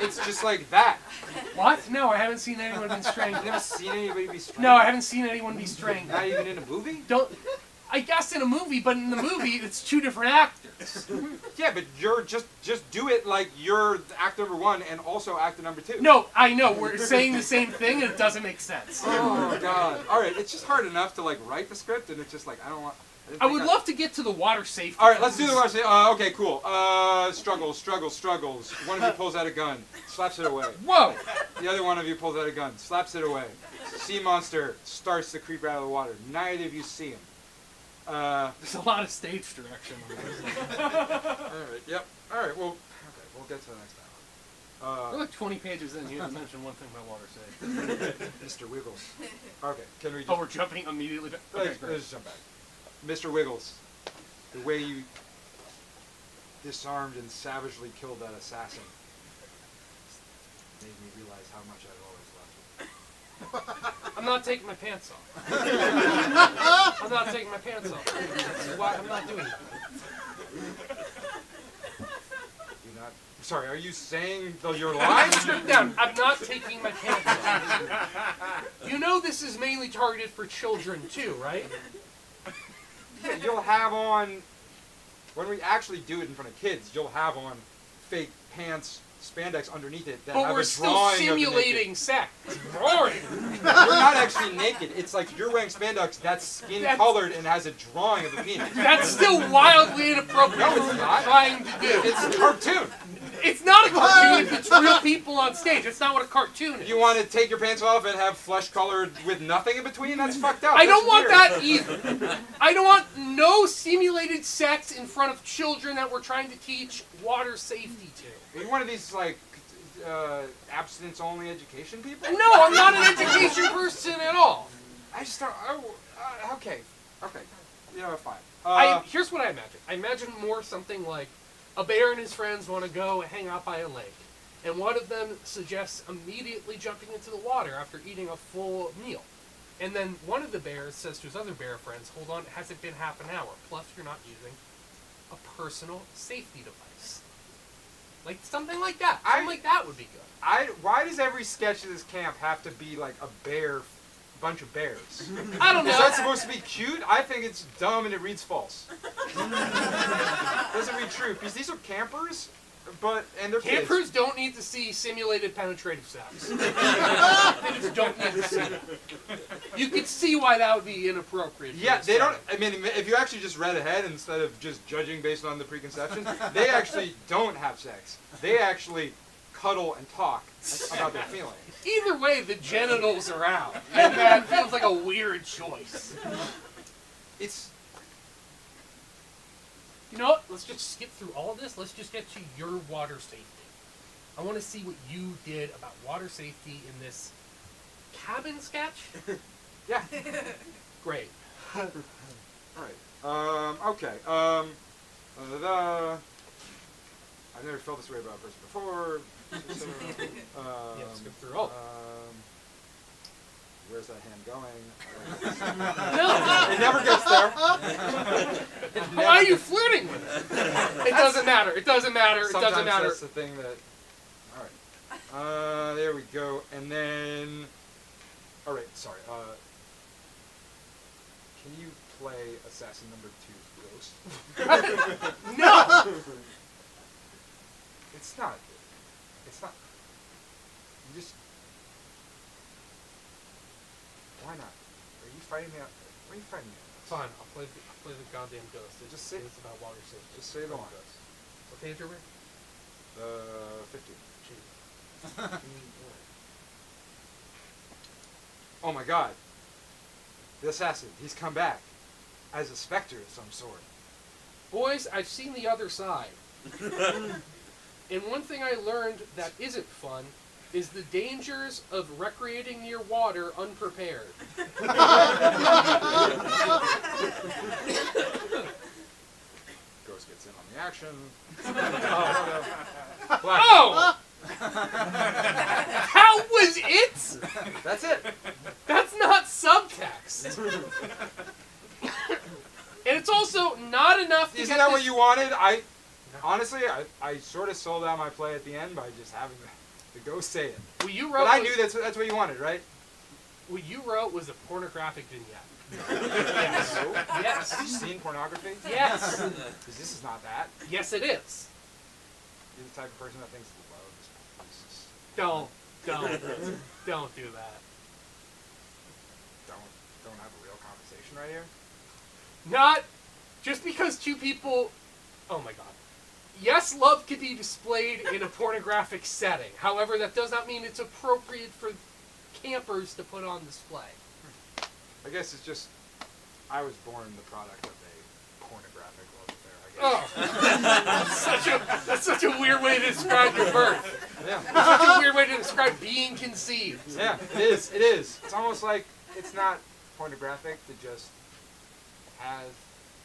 It's just like that. What? No, I haven't seen anyone be strangled. You've never seen anybody be strangled? No, I haven't seen anyone be strangled. Not even in a movie? I guess in a movie, but in the movie, it's 2 different actors. Yeah, but you're just do it like you're actor number 1 and also actor number 2. No, I know. We're saying the same thing, and it doesn't make sense. Oh God! All right, it's just hard enough to like write the script, and it's just like I don't want. I would love to get to the water safety. All right, let's do the water safety. Okay, cool. Struggles. One of you pulls out a gun, slaps it away. Whoa! The other one of you pulls out a gun, slaps it away. Sea monster starts to creep out of the water. Neither of you see him. There's a lot of stage direction on this. All right. Yep. All right. Well, okay. We'll get to the next time. We're like 20 pages in. You haven't mentioned one thing about water safety. Mr. Wiggles. Okay. Can we? Just, Oh, we're jumping immediately. Okay, great. let's jump back. Mr. Wiggles, the way you disarmed and savagely killed that assassin made me realize how much I've always loved you. I'm not taking my pants off. I'm not taking my pants off. That's why I'm not doing it. You're not Sorry, are you saying your line? Strip down. I'm not taking my pants off. You know this is mainly targeted for children too, right? Yeah, you'll have on, when we actually do it in front of kids, you'll have on fake pants, spandex underneath it that But have we're a still drawing of simulating sex. Drawing. You're not actually naked. It's like you're wearing spandex that's skin colored and has a drawing of a penis. That's still wildly inappropriate No, for it's what not. you're trying to do. It's a cartoon. It's not a cartoon if it's real people on stage. That's not what a cartoon is. You want to take your pants off and have flesh colored with nothing in between? That's fucked up. I don't That's want weird. that either. I don't want no simulated sex in front of children that we're trying to teach water safety to. Are you one of these like abstinence only education people? No, I'm not an education person at all. I just don't. Okay. You know, fine. Here's what I imagine. I imagine more something like a bear and his friends want to go hang out by a lake, and one of them suggests immediately jumping into the water after eating a full meal. And then one of the bears says to his other bear friends, hold on, it hasn't been half an hour. Plus, you're not using a personal safety device. Like, something like that. Something like that would be good. Why does every sketch of this camp have to be like a bunch of bears? I don't know. Is that supposed to be cute? I think it's dumb and it reads false. Doesn't read true, because these are campers, and they're kids. Campers don't need to see simulated penetrative sex. They just don't need to see it. You could see why that would be inappropriate. Yeah, they don't. I mean, if you actually just read ahead instead of just judging based on the preconceptions, they actually don't have sex. They actually cuddle and talk about their feelings. Either way, the genitals are out, and that feels like a weird choice. It's. You know what? Let's just skip through all of this. Let's just get to your water safety. I want to see what you did about water safety in this cabin sketch. Yeah. Great. Alright. Okay. I've never felt this way about a person before. Yeah, skip through all. Where's that hand going? No. It never gets there. Why are you flirting with it? It doesn't matter. It doesn't matter. It doesn't Sometimes matter. that's the thing that. All right. There we go. And then. All right. Sorry. Can you play Assassin Number 2 Ghost? No. It's not. It's not. You just. Why not? Are you fighting me? Why are you fighting me? Fine. I'll play the goddamn ghost. It Just say- it's about water safety. Just say the line. What page are we? 50. Jeez. Oh my god. The assassin. He's come back. As a specter of some sort. Boys, I've seen the other side. And one thing I learned that isn't fun is the dangers of recreating near water unprepared. Ghost gets in on the action. Oh! That was it? That's it. That's not subtext. And it's also not enough to Isn't get that this- what you wanted? Honestly, I sort of sold out my play at the end by just having the ghost say it. What you But wrote I was- knew that's what you wanted, right? What you wrote was a pornographic vignette. Yes. Yes. Have you seen pornography? Yes. Because this is not that. Yes, it is. You're the type of person that thinks love is Don't do that. don't have a real conversation right here. Not just because two people. Oh my god. Yes, love can be displayed in a pornographic setting. However, that does not mean it's appropriate for campers to put on display. I guess it's just I was born the product of a pornographic love affair, I guess. Oh, that's such a weird way to describe your birth. Yeah. Such a weird way to describe being conceived. Yeah, it is. It is. It's almost like it's not pornographic to just have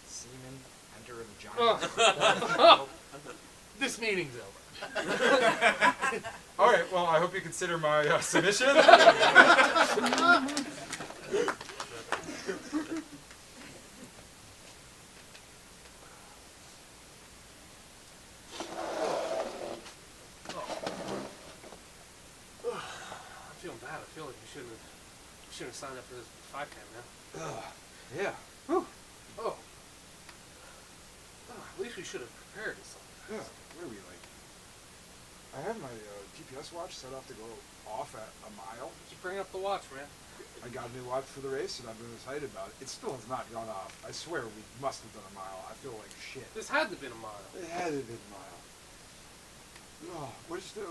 semen enter a vagina. Oh. This meeting's over. All right. Well, I hope you consider my submission. feeling bad. I feel like we shouldn't have signed up for this 5K, man. Yeah. Whew. Oh. At least we should have prepared or something. Yeah. Where are we, like? I have my GPS watch set off to go off at a mile. Just bring up the watch, man. I got a new watch for the race, and I've been excited about it. It still has not gone off. I swear we must have done a mile. I feel like shit. This had to have been a mile. It had to have been a mile. Oh, what's the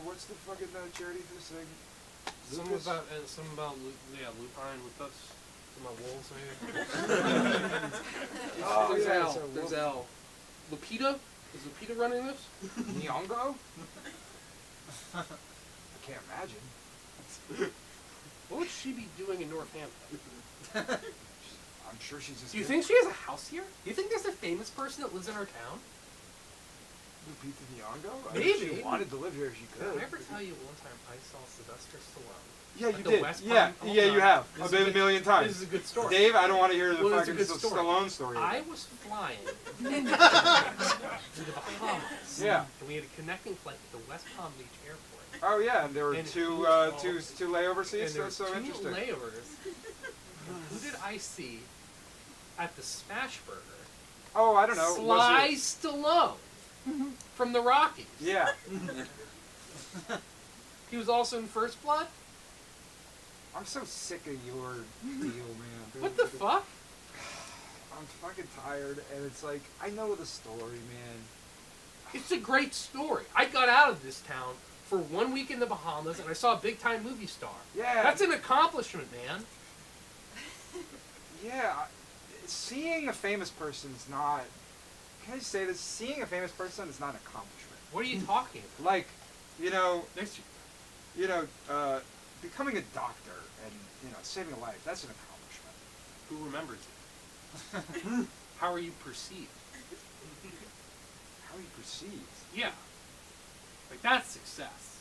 fucking charity for this thing? Something about lupine with us. Some of my wolves here. Oh, There's yeah, Al. it's a There's wolf. Al. Lupita? Is Lupita running this? Nyong'o? I can't imagine. What would she be doing in Northampton? I'm sure she's just. Do you think she has a house here? Do you think there's a famous person that lives in our town? Lupita Nyong'o? Maybe. If she wanted to live here, she Did could. I ever tell you one time I saw Sylvester Stallone? Yeah, At you the did. West Yeah, Palm- hold yeah, on. you have. This is A million times. This is a good story. Dave, I don't want to hear the Well, it's a fucking good story. Stallone story. I was flying to the Bahamas. Yeah. And we had a connecting flight at the West Palm Beach Airport. Oh yeah, and there were And two who- two layover And seats. there That's were so two interesting. layovers. Who did I see at the Smash Burger? Oh, I don't know. Sly Was Stallone from the Rockies. it? Yeah. He was also in First Blood. I'm so sick of your deal, man. What the fuck? I'm fucking tired, and it's like I know the story, man. It's a great story. I got out of this town for 1 week in the Bahamas, and I saw a big-time movie star. Yeah. That's an accomplishment, man. Yeah. Seeing a famous person is not. Can I say this? Seeing a famous person is not an accomplishment. What are you talking about? Like, you know, Next becoming a doctor and saving a life. That's an accomplishment. Who remembers it? How are you perceived? How he perceives. Yeah. Like, that's success.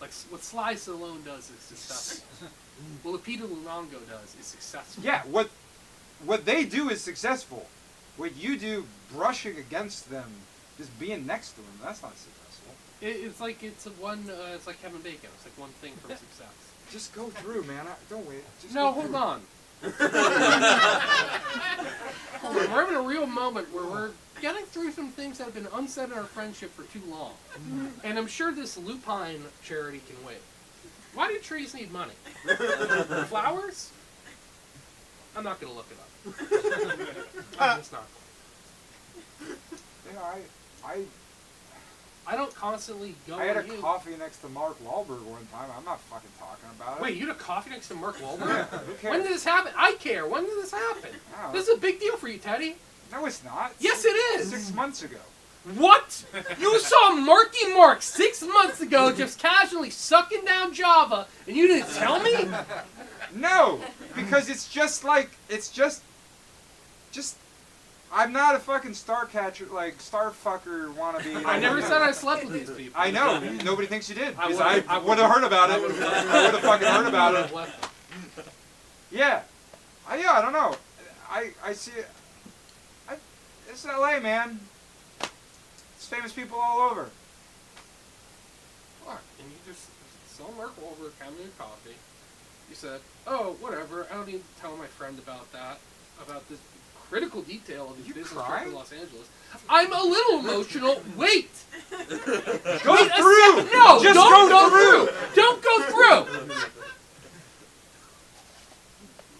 Like, what Sly Stallone does is successful. What Lupita Nyong'o does is successful. Yeah. What they do is successful. What you do, brushing against them, just being next to them, that's not successful. It's like Kevin Bacon. It's like one thing from success. Just go through, man. Don't wait. Just No, go hold through. on. We're having a real moment where we're getting through some things that have been unsaid in our friendship for too long. And I'm sure this lupine charity can wait. Why do trees need money? Flowers? I'm not going to look it up. I'm just not. Yeah, I don't constantly go I had a on you. coffee next to Mark Wahlberg one time. I'm not fucking talking about it. Wait, you had a coffee next to Mark Wahlberg? Who cares? When did this happen? I care. When did this happen? Oh. This is a big deal for you, Teddy. No, it's not. Yes, it is. 6 months ago. What? You saw Marky Mark 6 months ago just casually sucking down Java, and you didn't tell me? No, because it's just I'm not a fucking star catcher, like star fucker wannabe. I never said I slept with these people. I know. Nobody thinks you did. I Because would've- I would have heard about it. I would have fucking heard about it. Left. Yeah. I don't know. I see it. It's LA, man. It's famous people all over. What? And you just saw Mark Wahlberg having a coffee. You said, oh, whatever, I don't need to tell my friend about that, about this critical detail of his You business trip crying? to Los Angeles. I'm a little emotional. Wait! Go Wait a through! second. No, Just don't go through! through! Don't go through!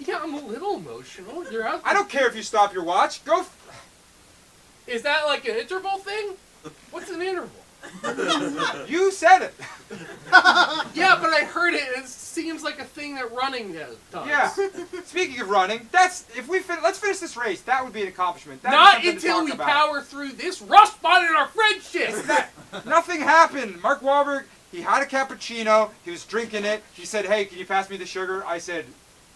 Yeah, I'm a little emotional. You're out. I don't care if you stop your watch. Go. Is that like an interval thing? What's an interval? You said it. Yeah, but I heard it, and it seems like a thing that running does. Yeah. Speaking of running, let's finish this race. That would be an accomplishment. That'd be Not something to until talk we about. power through this rust spot in our friendship! Nothing happened. Mark Wahlberg, he had a cappuccino. He was drinking it. He said, "Hey, can you pass me the sugar?" I said,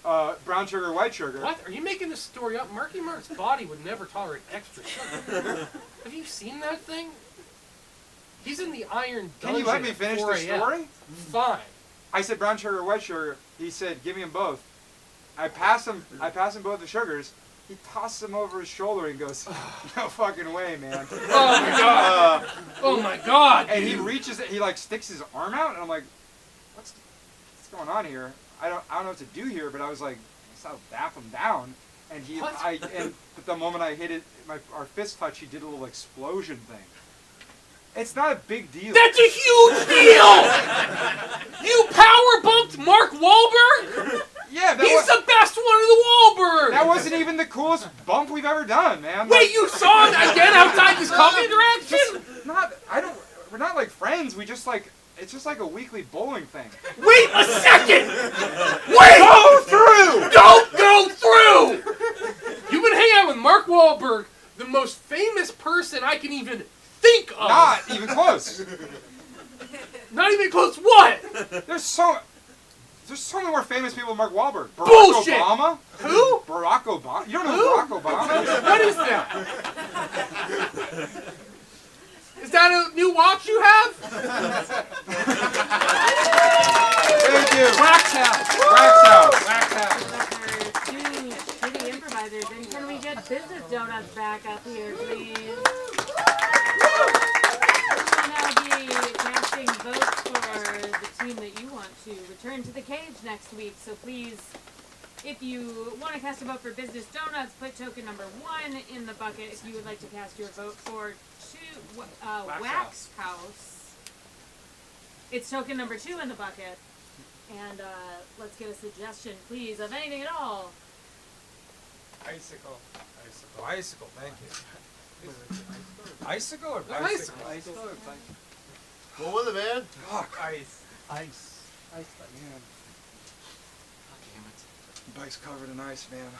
"Brown sugar, white sugar." What? Are you making this story up? Marky Mark's body would never tolerate extra sugar. Have you seen that thing? He's in the iron Can dungeon you let me at finish 4 the a.m. story? Fine. I said, "Brown sugar, white sugar." He said, "Give me them both." I pass him both the sugars. He tosses them over his shoulder and goes, "No fucking way, man." Oh my god. Oh my god. And he reaches it. He like sticks his arm out, and I'm like, "What's going on here? I don't know what to do here, but I was like, I saw back him down, and but the moment I hit it, our fist touch, he did a little explosion thing. It's not a big deal. That's a huge deal! You power bumped Mark Wahlberg? Yeah, He's the best one of the Wahlberg! That wasn't even the coolest bump we've ever done, man. Wait, you saw it again outside this coffee interaction? We're not like friends, we just like, it's just like a weekly bowling thing. Wait a second! Wait! Go through! Don't go through! You've been hanging out with Mark Wahlberg, the most famous person I can even think of. Not even close. Not even close. What? There's so many more famous people than Mark Wahlberg. Barack Bullshit! Obama? Who? Barack Obama? You don't know Who? who Barack Obama is? What is that? Is that a new watch you have? Thank you. Wax house. Wax house. Wax house. Two shitty improvisers, and can we get Business Donuts back up here, please? We'll now be casting votes for the team that you want to return to the cage next week. So please, if you want to cast a vote for Business Donuts, put token number 1 in the bucket. If you would like to cast your vote for Wax House, it's token number 2 in the bucket. And let's get a suggestion, please, of anything at all. Icicle. Icicle, thank you. Icicle or bicycle? Icicle. What was it, man? Fuck. Ice. Man. God damn it. Bike's covered in ice, man.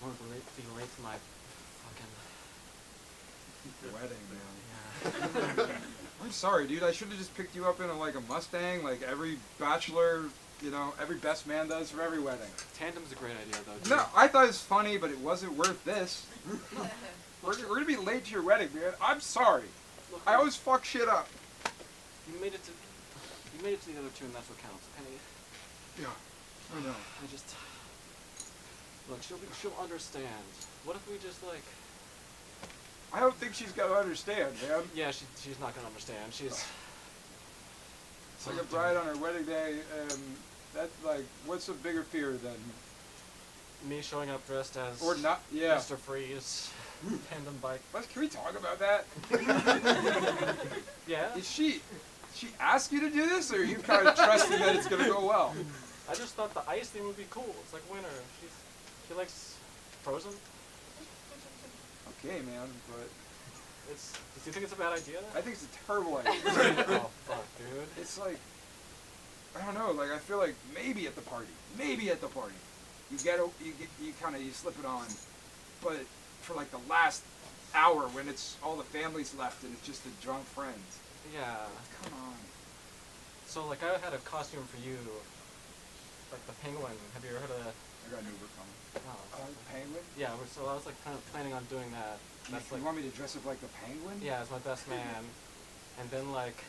Won't be late to my fucking Wedding, man. yeah. I'm sorry, dude. I should have just picked you up in a Mustang, like every bachelor, every best man does for every wedding. Tandem's a great idea, though. Dude. No, I thought it was funny, but it wasn't worth this. We're gonna be late to your wedding, man. I'm sorry. Look, I always fuck shit up. You made it to the other two, and that's what counts. Okay. Yeah, I know. I just look. She'll understand. What if we just like? I don't think she's gonna understand, man. Yeah, she's not gonna understand. She's. It's like a bride on her wedding day, and that's like, what's a bigger fear than? Me showing up dressed as Or not? Yeah. Mr. Freeze, tandem bike. Can we talk about that? Yeah. Is she asked you to do this, or are you kind of trusting that it's gonna go well? I just thought the ice thing would be cool. It's like winter. She likes Frozen. Okay, man, but Do you think it's a bad idea? I think it's a terrible idea. Oh fuck, dude. It's like, I don't know, I feel like maybe at the party, you slip it on, but for like the last hour when it's all the family's left and it's just the drunk friends. Yeah. Come on. So like I had a costume for you, like the penguin. Have you ever heard of that? I got an Uber coming. Oh, Penguin? yeah. So I was like kind of planning on doing that. That's You like want me to dress up like the penguin? yeah, as my best man, and then like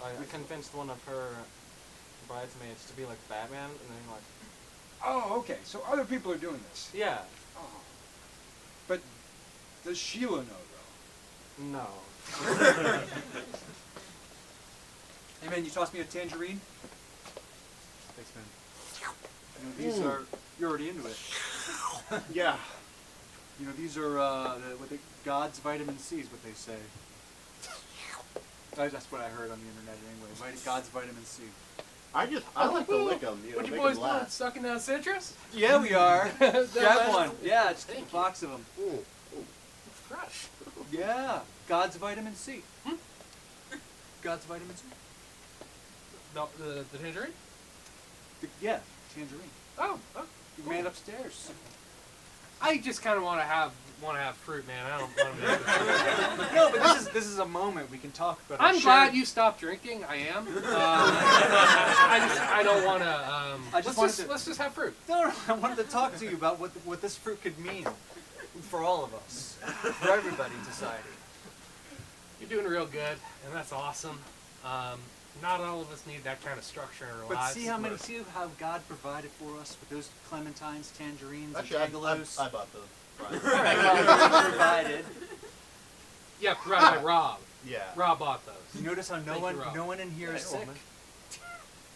I convinced one of her bridesmaids to be like Batman, and then like Oh, okay. So other people are doing this. yeah, Oh. But does Sheila know though? no. Hey man, you tossed me a tangerine? Thanks, man. These are, you're already into it. Yeah. These are God's vitamin C is what they say. That's what I heard on the internet anyway. God's vitamin C. I like to lick them, What you make boys them doing? laugh. Sucking down citrus? Yeah, we are. Grab Grab one. Yeah, just a box of them. Ooh. Fresh. Yeah, God's vitamin C. God's vitamin C. The tangerine? Yeah, tangerine. Oh. You made upstairs. I just kind of want to have fruit, man. I don't want to. No, but this is a moment we can talk about. I'm glad you stopped drinking. I am. I don't want to. Let's just have fruit. No, I wanted to talk to you about what this fruit could mean for all of us, for everybody in society. You're doing real good, and that's awesome. Not all of us need that kind of structure in our But lives. see how God provided for us with those clementines, tangerines, Actually, and tangelos. I bought those. Right. All right, God provided. Yeah, provided by Rob. Yeah. Rob bought those. You notice how Thank you, Rob. no one in here is sick?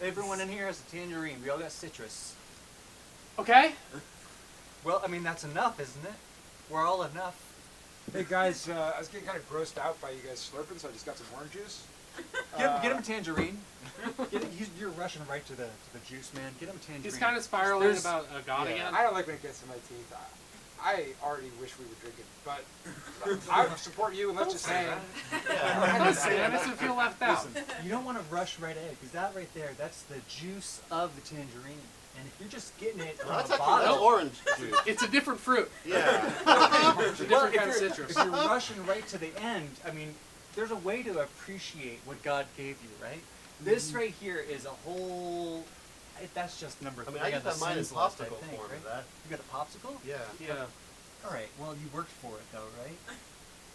Everyone in here has a tangerine. We all got citrus. Okay. Well, I mean, that's enough, isn't it? We're all enough. Hey guys, I was getting kind of grossed out by you guys slurping, so I just got some orange juice. Get him a tangerine. You're rushing right to the juice, man. Get him a tangerine. He's kind of spiraling There's- about God yeah. again. I don't like when it gets in my teeth. I already wish we were drinking, but I support you, and let's just say. Don't say that. Makes him feel left out. Listen, you don't want to rush right ahead, because that right there, that's the juice of the tangerine. And if you're just getting it No, from that's a actually bottle, that's orange juice. It's a different fruit. Yeah. It's a well, different kind of if citrus. you're rushing right to the end, I mean, there's a way to appreciate what God gave you, right? This right here is a whole. That's just number I three. mean, I on just the have mine in sins list, I popsicle think, form. right? Is that? You got a popsicle? Yeah. Yeah. All right. Well, you worked for it, though, right?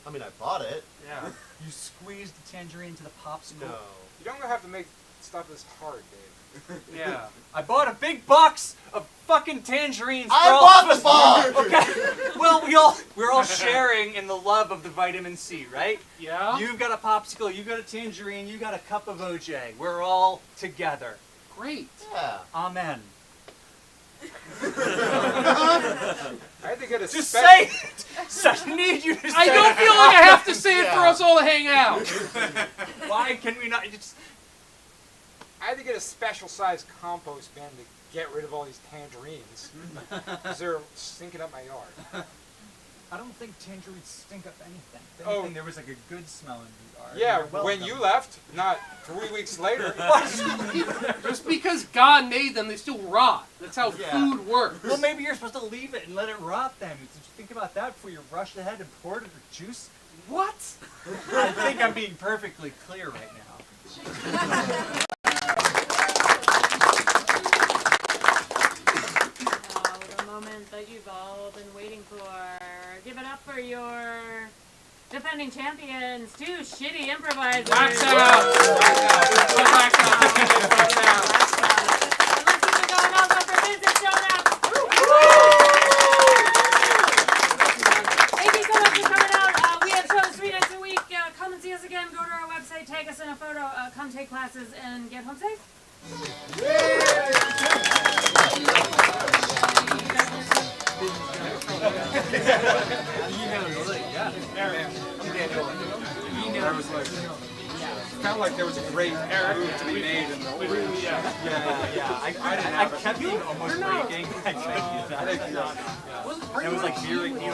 I mean, I bought it. Yeah. You squeezed the tangerine into the popsicle. No. You don't have to make stuff this hard, Dave. Yeah. I bought a big box of fucking tangerines. I for all bought of the us. box! Okay. Well, we're all sharing in the love of the vitamin C, right? Yeah. You've got a popsicle, you got a tangerine, you got a cup of OJ. We're all together. Great. Yeah. Amen. I had to get a Just spec- say it. So I need you to say I don't feel like I have to say it for Yeah. us all to hang out. Why can we not just? I had to get a special sized compost bin to get rid of all these tangerines. Because they're stinking up my yard. I don't think tangerines stink up anything. If Oh. anything, there was like a good smell in the yard. Yeah, You're when welcome. you left, not 3 weeks later. Just because God made them, they still rot. That's how Yeah. food works. Well, maybe you're supposed to leave it and let it rot then. Did you think about that before you rushed ahead and poured it with juice? What? I think I'm being perfectly clear right now. Oh, the moment that you've all been waiting for. Give it up for your defending champions, two shitty improvisers. Wax out. Wax out. Wax out. Let's keep it going. Also for Business Donuts. Thank you so much for coming out. We have shows 3 nights a week. Come and see us again. Go to our website, tag us in a photo, come take classes, and get home safe. I was like, felt like there was a great move to be made in the whole Yeah. I kept you almost breaking. I kept you that. It was like hearing you.